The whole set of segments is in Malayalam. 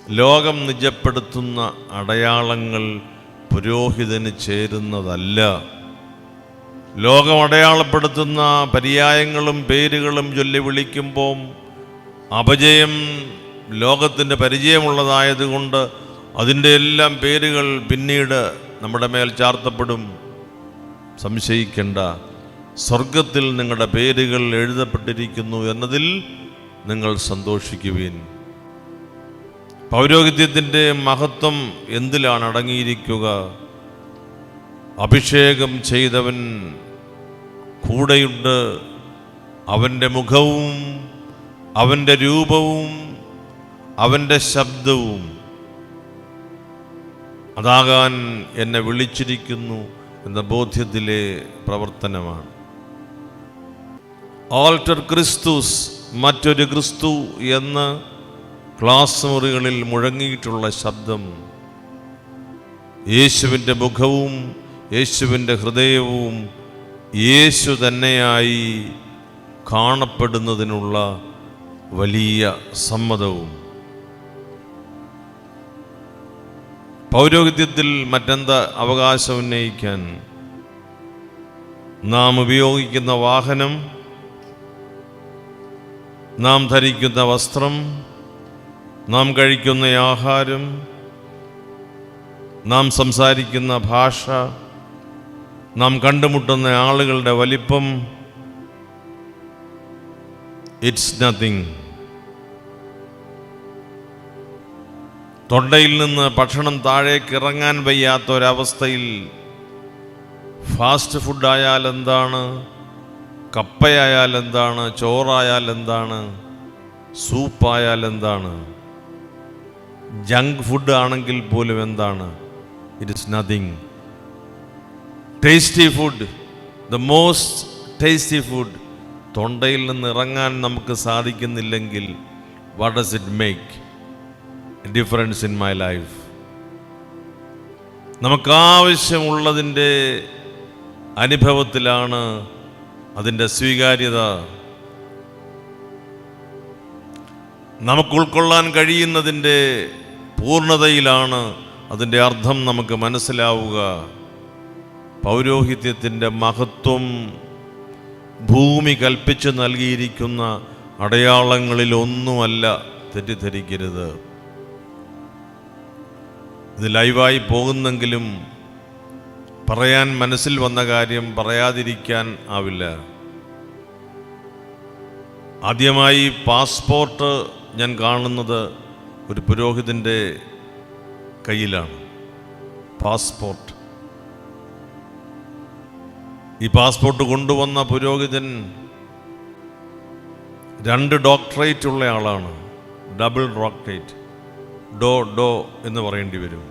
ലോകം നിജപ്പെടുത്തുന്ന അടയാളങ്ങൾ പുരോഹിതന് ചേരുന്നതല്ല. ലോകം അടയാളപ്പെടുത്തുന്ന പര്യായങ്ങളും പേരുകളും ചൊല്ലി വിളിക്കുമ്പോൾ അപജയം ലോകത്തിൻ്റെ പരിചയമുള്ളതായതുകൊണ്ട് അതിൻ്റെ എല്ലാം പേരുകൾ പിന്നീട് നമ്മുടെ മേൽ ചാർത്തപ്പെടും. സംശയിക്കേണ്ട, സ്വർഗത്തിൽ നിങ്ങളുടെ പേരുകൾ എഴുതപ്പെട്ടിരിക്കുന്നു എന്നതിൽ നിങ്ങൾ സന്തോഷിക്കുവിൻ. പൗരോഹിത്യത്തിൻ്റെ മഹത്വം എന്തിലാണ് അടങ്ങിയിരിക്കുക? അഭിഷേകം ചെയ്തവൻ കൂടെയുണ്ട്. അവൻ്റെ മുഖവും അവൻ്റെ രൂപവും അവൻ്റെ ശബ്ദവും അതാകാൻ എന്നെ വിളിച്ചിരിക്കുന്നു എന്ന ബോധ്യത്തിലെ പ്രവർത്തനമാണ്. ആൾട്ടർ ക്രിസ്തുസ്, മറ്റൊരു ക്രിസ്തു എന്ന് ക്ലാസ് മുറികളിൽ മുഴങ്ങിയിട്ടുള്ള ശബ്ദം യേശുവിൻ്റെ മുഖവും യേശുവിൻ്റെ ഹൃദയവും യേശു തന്നെയായി കാണപ്പെടുന്നതിനുള്ള വലിയ സമ്മതവും. പൗരോഹിത്യത്തിൽ മറ്റെന്താ അവകാശം ഉന്നയിക്കാൻ? നാം ഉപയോഗിക്കുന്ന വാഹനം, നാം ധരിക്കുന്ന വസ്ത്രം, നാം കഴിക്കുന്ന ആഹാരം, നാം സംസാരിക്കുന്ന ഭാഷ, നാം കണ്ടുമുട്ടുന്ന ആളുകളുടെ വലിപ്പം, ഇറ്റ്സ് നത്തിങ്. തൊണ്ടയിൽ നിന്ന് ഭക്ഷണം താഴേക്ക് ഇറങ്ങാൻ വയ്യാത്ത ഒരവസ്ഥയിൽ ഫാസ്റ്റ് ഫുഡായാൽ എന്താണ്, കപ്പയായാൽ എന്താണ്, ചോറായാൽ എന്താണ്, സൂപ്പായാൽ എന്താണ്, ജങ്ക് ഫുഡ് ആണെങ്കിൽ പോലും എന്താണ്? It's nothing. Tasty food, the most tasty food തൊണ്ടയിൽ നിന്ന് ഇറങ്ങാൻ നമുക്ക് സാധിക്കുന്നില്ലെങ്കിൽ what does it make a difference in my life? നമുക്കാവശ്യമുള്ളതിൻ്റെ അനുഭവത്തിലാണ് അതിൻ്റെ സ്വീകാര്യത. നമുക്ക് ഉൾക്കൊള്ളാൻ കഴിയുന്നതിൻ്റെ പൂർണ്ണതയിലാണ് അതിൻ്റെ അർത്ഥം നമുക്ക് മനസ്സിലാവുക. പൗരോഹിത്യത്തിൻ്റെ മഹത്വം ഭൂമി കൽപ്പിച്ചു നൽകിയിരിക്കുന്ന അടയാളങ്ങളിലൊന്നുമല്ല, തെറ്റിദ്ധരിക്കരുത്. ഇത് ലൈവായി പോകുന്നെങ്കിലും പറയാൻ മനസ്സിൽ വന്ന കാര്യം പറയാതിരിക്കാൻ ആവില്ല. ആദ്യമായി പാസ്പോർട്ട് ഞാൻ കാണുന്നത് ഒരു പുരോഹിതൻ്റെ കയ്യിലാണ്. പാസ്പോർട്ട്. ഈ പാസ്പോർട്ട് കൊണ്ടുവന്ന പുരോഹിതൻ 2 ഡോക്ടറേറ്റ് ഉള്ള ആളാണ്. Double doctorate. ഡോ എന്ന് പറയേണ്ടി വരും.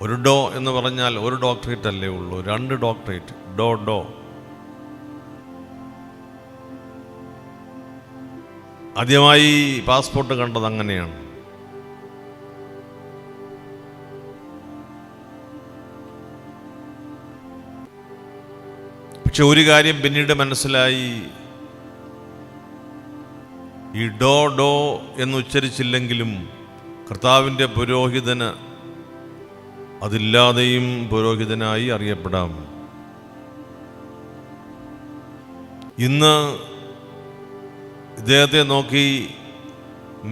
ഒരു ഡോ എന്ന് പറഞ്ഞാൽ ഒരു ഡോക്ടറേറ്റ് അല്ലേ ഉള്ളൂ, 2 ഡോക്ടറേറ്റ്. ഡോ. ആദ്യമായി പാസ്പോർട്ട് കണ്ടത് അങ്ങനെയാണ്. പക്ഷെ ഒരു കാര്യം പിന്നീട് മനസ്സിലായി, ഈ ഡോ എന്ന് ഉച്ചരിച്ചില്ലെങ്കിലും കർത്താവിൻ്റെ പുരോഹിതന് അതില്ലാതെയും പുരോഹിതനായി അറിയപ്പെടാം. ഇന്ന് ഇദ്ദേഹത്തെ നോക്കി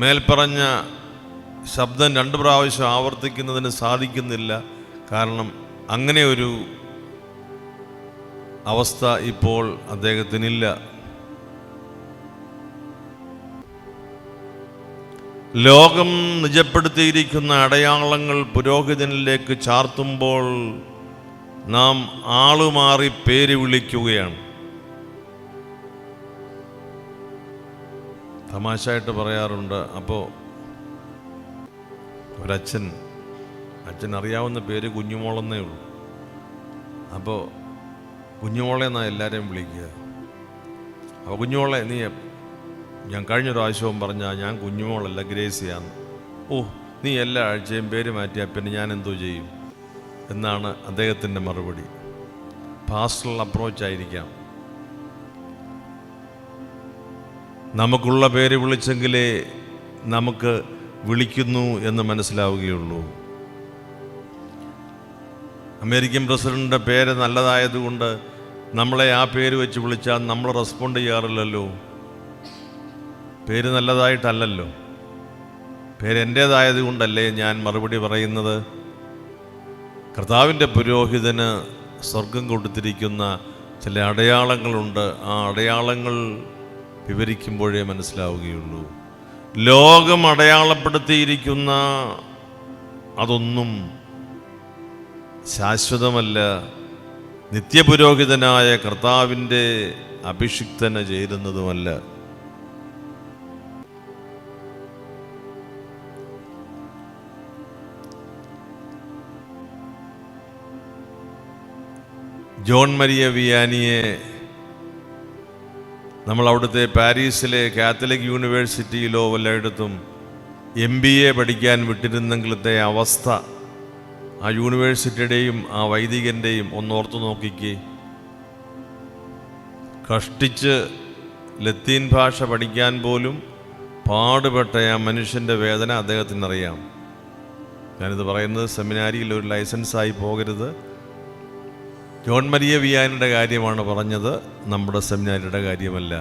മേൽപ്പറഞ്ഞ ശബ്ദം 2 പ്രാവശ്യം ആവർത്തിക്കുന്നതിന് സാധിക്കുന്നില്ല. കാരണം അങ്ങനെ ഒരു അവസ്ഥ ഇപ്പോൾ അദ്ദേഹത്തിനില്ല. ലോകം നിജപ്പെടുത്തിയിരിക്കുന്ന അടയാളങ്ങൾ പുരോഹിതനിലേക്ക് ചാർത്തുമ്പോൾ നാം ആളുമാറി പേര് വിളിക്കുകയാണ്. തമാശയായിട്ട് പറയാറുണ്ട്. അപ്പോൾ ഒരച്ഛൻ അറിയാവുന്ന പേര് കുഞ്ഞുമോളെന്നേ ഉള്ളൂ. അപ്പോൾ കുഞ്ഞുമോളെ എന്നാണ് എല്ലാവരെയും വിളിക്കുക. അപ്പോൾ കുഞ്ഞുമോളെ നീ, ഞാൻ കഴിഞ്ഞ പ്രാവശ്യവും പറഞ്ഞാൽ ഞാൻ കുഞ്ഞുമോളല്ല ഗ്രേസിയാന്ന്. ഓ, നീ എല്ലാ ആഴ്ചയും പേര് മാറ്റിയാൽ പിന്നെ ഞാൻ എന്തോ ചെയ്യും എന്നാണ് അദ്ദേഹത്തിൻ്റെ മറുപടി. പാസ്റ്ററൽ അപ്രോച്ചായിരിക്കാം. നമുക്കുള്ള പേര് വിളിച്ചെങ്കിലേ നമുക്ക് വിളിക്കുന്നു എന്ന് മനസ്സിലാവുകയുള്ളൂ. അമേരിക്കൻ പ്രസിഡന്റിൻ്റെ പേര് നല്ലതായതുകൊണ്ട് നമ്മളെ ആ പേര് വെച്ച് വിളിച്ചാൽ നമ്മൾ റെസ്പോണ്ട് ചെയ്യാറില്ലല്ലോ. പേര് നല്ലതായിട്ടല്ലല്ലോ, പേര് എൻ്റേതായത് കൊണ്ടല്ലേ ഞാൻ മറുപടി പറയുന്നത്. കർത്താവിൻ്റെ പുരോഹിതന് സ്വർഗം കൊടുത്തിരിക്കുന്ന ചില അടയാളങ്ങളുണ്ട്. ആ അടയാളങ്ങൾ വിവരിക്കുമ്പോഴേ മനസ്സിലാവുകയുള്ളൂ. ലോകം അടയാളപ്പെടുത്തിയിരിക്കുന്ന അതൊന്നും ശാശ്വതമല്ല. നിത്യപുരോഹിതനായ കർത്താവിൻ്റെ അഭിഷിക്തന് ചേരുന്നതുമല്ല. ജോൺ മരിയ വിയാനിയെ നമ്മൾ അവിടുത്തെ പാരീസിലെ കാത്തലിക് യൂണിവേഴ്സിറ്റിയിലോ വല്ലയിടത്തും MBA പഠിക്കാൻ വിട്ടിരുന്നെങ്കിലത്തെ അവസ്ഥ ആ യൂണിവേഴ്സിറ്റിയുടെയും ആ വൈദികൻ്റെയും ഒന്നോർത്തു നോക്കിക്കേ. കഷ്ടിച്ച് ലത്തീൻ ഭാഷ പഠിക്കാൻ പോലും പാടുപെട്ട ആ മനുഷ്യൻ്റെ വേദന അദ്ദേഹത്തിനറിയാം. ഞാനിത് പറയുന്നത് സെമിനാരിയിൽ ഒരു ലൈസൻസായി പോകരുത്. ജോൺ മരിയ വിയാനിയുടെ കാര്യമാണ് പറഞ്ഞത്, നമ്മുടെ സെമിനാരിയുടെ കാര്യമല്ല.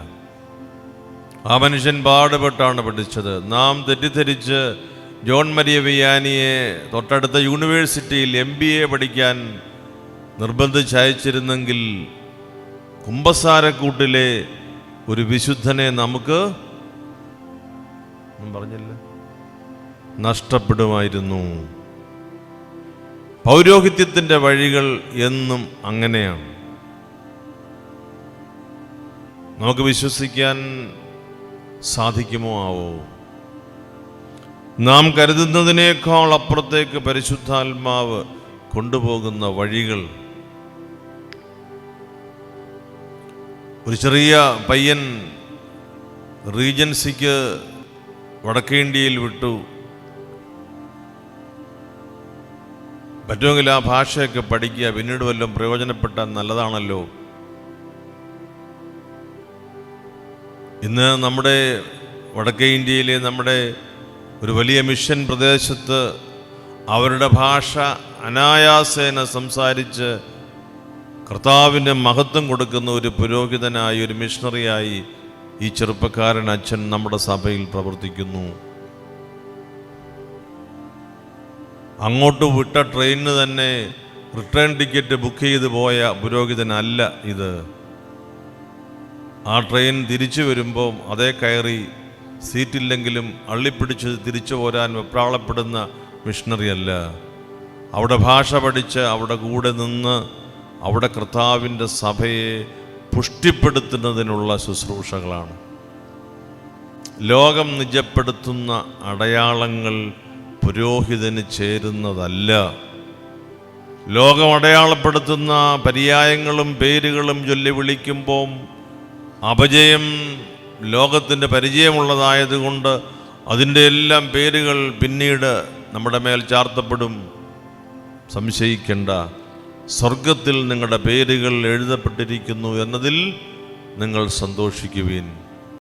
ആ മനുഷ്യൻ പാടുപെട്ടാണ് പഠിച്ചത്. നാം തെറ്റിദ്ധരിച്ച് ജോൺ മരിയ വിയാനിയെ തൊട്ടടുത്ത യൂണിവേഴ്സിറ്റിയിൽ MBA പഠിക്കാൻ നിർബന്ധിച്ചയച്ചിരുന്നെങ്കിൽ കുമ്പസാരക്കൂട്ടിലെ ഒരു വിശുദ്ധനെ നമുക്ക് പറഞ്ഞില്ല നഷ്ടപ്പെടുമായിരുന്നു. പൗരോഹിത്യത്തിൻ്റെ വഴികൾ എന്നും അങ്ങനെയാണ്. നമുക്ക് വിശ്വസിക്കാൻ സാധിക്കുമോ ആവോ? നാം കരുതുന്നതിനേക്കാൾ അപ്പുറത്തേക്ക് പരിശുദ്ധാത്മാവ് കൊണ്ടുപോകുന്ന വഴികൾ. ഒരു ചെറിയ പയ്യൻ റീജൻസിക്ക് വടക്കേ ഇന്ത്യയിൽ വിട്ടു. പറ്റുമെങ്കിൽ ആ ഭാഷയൊക്കെ പഠിക്കുക, പിന്നീട് വല്ലതും പ്രയോജനപ്പെട്ടാൽ നല്ലതാണല്ലോ. ഇന്ന് നമ്മുടെ വടക്കേ ഇന്ത്യയിലെ നമ്മുടെ ഒരു വലിയ മിഷൻ പ്രദേശത്ത് അവരുടെ ഭാഷ അനായാസേന സംസാരിച്ച് കർത്താവിൻ്റെ മഹത്വം കൊടുക്കുന്ന ഒരു പുരോഹിതനായി, ഒരു മിഷണറിയായി ഈ ചെറുപ്പക്കാരൻ അച്ഛൻ നമ്മുടെ സഭയിൽ പ്രവർത്തിക്കുന്നു. അങ്ങോട്ട് വിട്ട ട്രെയിനിന് തന്നെ റിട്ടേൺ ടിക്കറ്റ് ബുക്ക് ചെയ്ത് പോയ പുരോഹിതനല്ല ഇത്. ആ ട്രെയിൻ തിരിച്ചു വരുമ്പോൾ അതേ കയറി സീറ്റില്ലെങ്കിലും അള്ളിപ്പിടിച്ച് തിരിച്ചു പോരാൻ വെപ്രാളപ്പെടുന്ന മിഷണറി അല്ല. അവിടെ ഭാഷ പഠിച്ച് അവിടെ കൂടെ നിന്ന് അവിടെ കർത്താവിൻ്റെ സഭയെ പുഷ്ടിപ്പെടുത്തുന്നതിനുള്ള ശുശ്രൂഷകളാണ്. ലോകം നിജപ്പെടുത്തുന്ന അടയാളങ്ങൾ പുരോഹിതന് ചേരുന്നതല്ല. ലോകം അടയാളപ്പെടുത്തുന്ന പര്യായങ്ങളും പേരുകളും ചൊല്ലി വിളിക്കുമ്പോൾ അപജയം ലോകത്തിൻ്റെ പരിചയമുള്ളതായതുകൊണ്ട് അതിൻ്റെ എല്ലാം പേരുകൾ പിന്നീട് നമ്മുടെ മേൽ ചാർത്തപ്പെടും. സംശയിക്കേണ്ട, സ്വർഗത്തിൽ നിങ്ങളുടെ പേരുകൾ എഴുതപ്പെട്ടിരിക്കുന്നു എന്നതിൽ നിങ്ങൾ സന്തോഷിക്കുവിൻ.